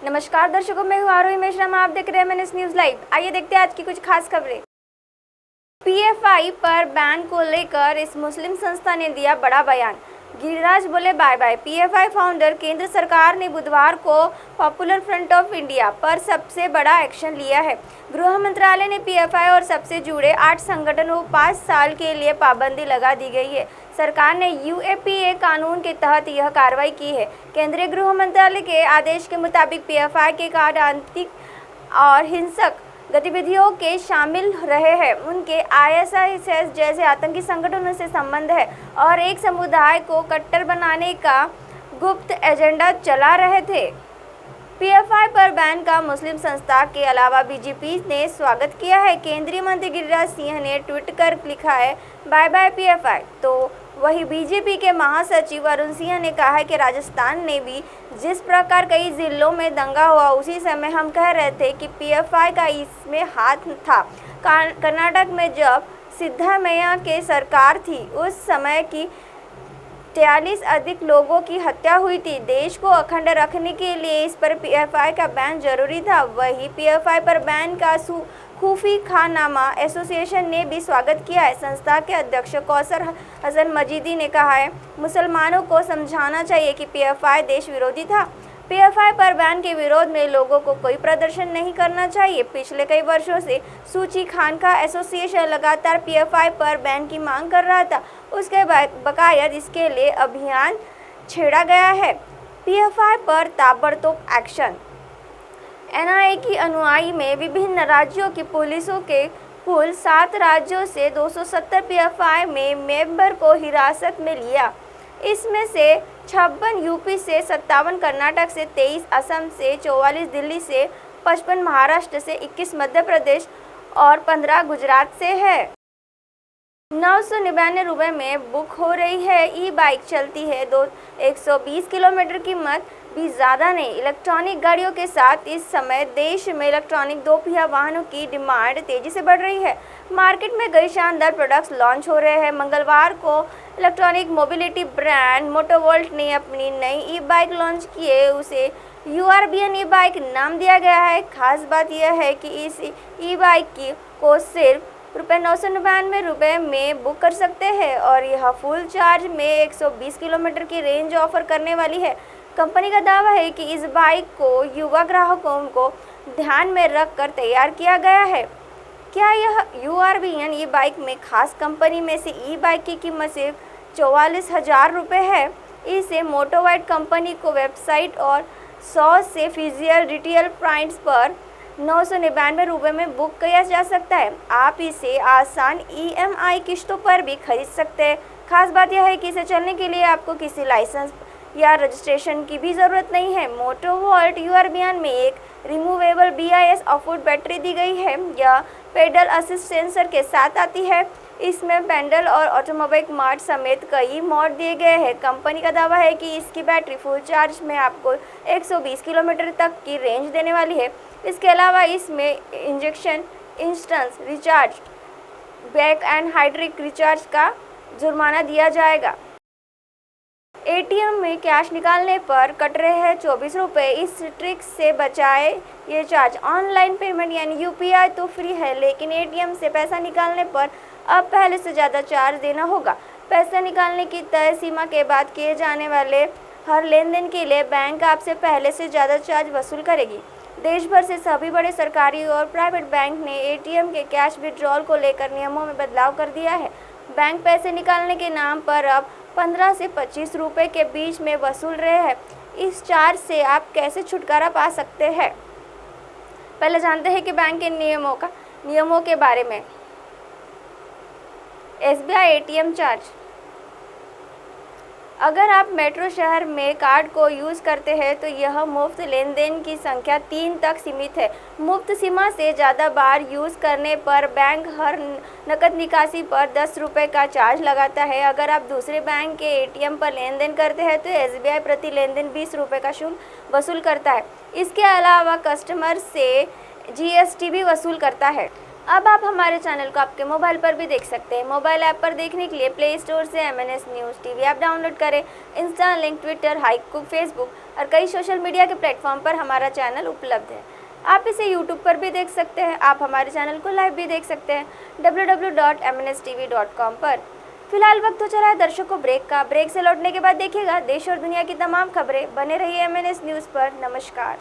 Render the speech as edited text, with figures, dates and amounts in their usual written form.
नमस्कार दर्शकों, मैं हूँ आरोही मिश्रा। आप देख रहे हैं मैंने न्यूज़ लाइव। आइए देखते हैं आज की कुछ खास खबरें। पीएफआई पर बैन को लेकर इस मुस्लिम संस्था ने दिया बड़ा बयान। गिरिराज बोले बाय बाय। पीएफआई फाउंडर केंद्र सरकार ने बुधवार को पॉपुलर फ्रंट ऑफ इंडिया पर सबसे बड़ा एक्शन लिया है। गृह मंत्रालय ने पीएफआई और सबसे जुड़े 8 संगठनों को 5 साल के लिए पाबंदी लगा दी गई है। सरकार ने यूएपीए कानून के तहत यह कार्रवाई की है। केंद्रीय गृह मंत्रालय के आदेश के मुताबिक पीएफआई के राजनीतिक और हिंसक गतिविधियों के शामिल रहे हैं, उनके आईएसआईएस जैसे आतंकी संगठनों से संबंध है और एक समुदाय को कट्टर बनाने का गुप्त एजेंडा चला रहे थे। पीएफआई पर बैन का मुस्लिम संस्था के अलावा बीजेपी ने स्वागत किया है। केंद्रीय मंत्री गिरिराज सिंह ने ट्वीट कर लिखा है बाय बाय पीएफआई। तो वही बीजेपी के महासचिव अरुण सिंह ने कहा है कि राजस्थान ने भी जिस प्रकार कई जिलों में दंगा हुआ, उसी समय हम कह रहे थे कि पीएफआई का इसमें हाथ था। कर्नाटक में जब सिद्धरामैया की सरकार थी, उस समय की 43 अधिक लोगों की हत्या हुई थी। देश को अखंड रखने के लिए इस पर पीएफआई का बैन जरूरी था। वही पीएफआई पर बैन का खूफी खानामा एसोसिएशन ने भी स्वागत किया है। संस्था के अध्यक्ष कौसर हसन मजीदी ने कहा है, मुसलमानों को समझाना चाहिए कि पीएफआई देश विरोधी था। पीएफआई पर बैन के विरोध में लोगों को कोई प्रदर्शन नहीं करना चाहिए। पिछले कई वर्षों से सूची खान का एसोसिएशन लगातार पीएफआई पर बैन की मांग कर रहा था। उसके बकाया इसके लिए अभियान छेड़ा गया है। पीएफआई पर ताबड़तोड़ एक्शन। एनआईए की अनुयायी में विभिन्न राज्यों की पुलिसों के कुल 7 राज्यों से 270 पीएफआई में मेंबर को हिरासत में लिया। इसमें से 56 यूपी से, 57 कर्नाटक से, 23 असम से, 44 दिल्ली से, 55 महाराष्ट्र से, 21 मध्य प्रदेश और 15 गुजरात से है। 999 रुपये में बुक हो रही है। ई बाइक चलती है 120 किलोमीटर। कीमत भी ज़्यादा नहीं। इलेक्ट्रॉनिक गाड़ियों के साथ इस समय देश में इलेक्ट्रॉनिक दोपहिया वाहनों की डिमांड तेज़ी से बढ़ रही है। मार्केट में कई शानदार प्रोडक्ट्स लॉन्च हो रहे हैं। मंगलवार को इलेक्ट्रॉनिक मोबिलिटी ब्रांड मोटोवोल्ट ने अपनी नई ई बाइक लॉन्च की है। उसे URBN ई बाइक नाम दिया गया है। खास बात यह है कि इस ई बाइक को सिर्फ ₹999 में बुक कर सकते हैं और यह फुल चार्ज में 120 किलोमीटर की रेंज ऑफर करने वाली है। कंपनी का दावा है कि इस बाइक को युवा ग्राहकों को ध्यान में रखकर तैयार किया गया है। क्या यह URBN ई बाइक में खास कंपनी में से ई बाइक की कीमत सिर्फ 44,000 रुपये है। इसे मोटोवाइट कंपनी को वेबसाइट और 100 से फिजिकल रिटेल पॉइंट्स पर 999 रुपये में बुक किया जा सकता है। आप इसे आसान EMI किश्तों पर भी खरीद सकते हैं। खास बात यह है कि इसे चलने के लिए आपको किसी लाइसेंस या रजिस्ट्रेशन की भी ज़रूरत नहीं है। मोटोवोल्ट URBN में एक रिमूवेबल BIS ऑफ-रोड बैटरी दी गई है। यह पेडल असिस्ट सेंसर के साथ आती है। इसमें पेडल और ऑटोमेटिक मोड समेत कई मोड दिए गए हैं। कंपनी का दावा है कि इसकी बैटरी फुल चार्ज में आपको 120 किलोमीटर तक की रेंज देने वाली है। इसके अलावा इसमें injection instant recharge, back and hydric recharge का जुर्माना दिया जाएगा। ATM में कैश निकालने पर कट रहे हैं 24 रुपये। इस ट्रिक से बचाए ये चार्ज। ऑनलाइन पेमेंट यानी UPI तो फ्री है, लेकिन ATM से पैसा निकालने पर अब पहले से ज़्यादा चार्ज देना होगा। पैसा निकालने की तय सीमा के बाद किए जाने वाले हर लेनदेन के लिए बैंक आपसे पहले से ज़्यादा चार्ज वसूल करेगी। देश भर से सभी बड़े सरकारी और प्राइवेट बैंक ने ATM के कैश विड्रॉल को लेकर नियमों में बदलाव कर दिया है। बैंक पैसे निकालने के नाम पर अब 15 से 25 रुपये के बीच में वसूल रहे हैं। इस चार्ज से आप कैसे छुटकारा पा सकते हैं? पहले जानते हैं कि बैंक के नियमों के बारे में। SBI ATM charge. अगर आप मेट्रो शहर में कार्ड को यूज़ करते हैं तो यह मुफ्त लेनदेन की संख्या 3 तक सीमित है। मुफ्त सीमा से ज़्यादा बार यूज़ करने पर बैंक हर नकद निकासी पर 10 रुपये का चार्ज लगाता है। अगर आप दूसरे बैंक के ATM पर लेनदेन करते हैं तो SBI प्रति लेनदेन 20 रुपये का शुल्क वसूल करता है। इसके अलावा कस्टमर से GST भी वसूल करता है। अब आप हमारे चैनल को आपके मोबाइल पर भी देख सकते हैं। मोबाइल ऐप पर देखने के लिए प्ले स्टोर से MNS news TV app download करें। इंस्टा, लिंक, ट्विटर, हाइकू, फेसबुक और कई सोशल मीडिया के प्लेटफॉर्म पर हमारा चैनल उपलब्ध है। आप इसे यूट्यूब पर भी देख सकते हैं। आप हमारे चैनल को लाइव भी देख सकते हैं www.mnstv.com पर। फिलहाल वक्त हो चला है दर्शकों ब्रेक का। ब्रेक से लौटने के बाद देखिएगा देश और दुनिया की तमाम खबरें। बने रहिए MNS न्यूज़ पर। नमस्कार।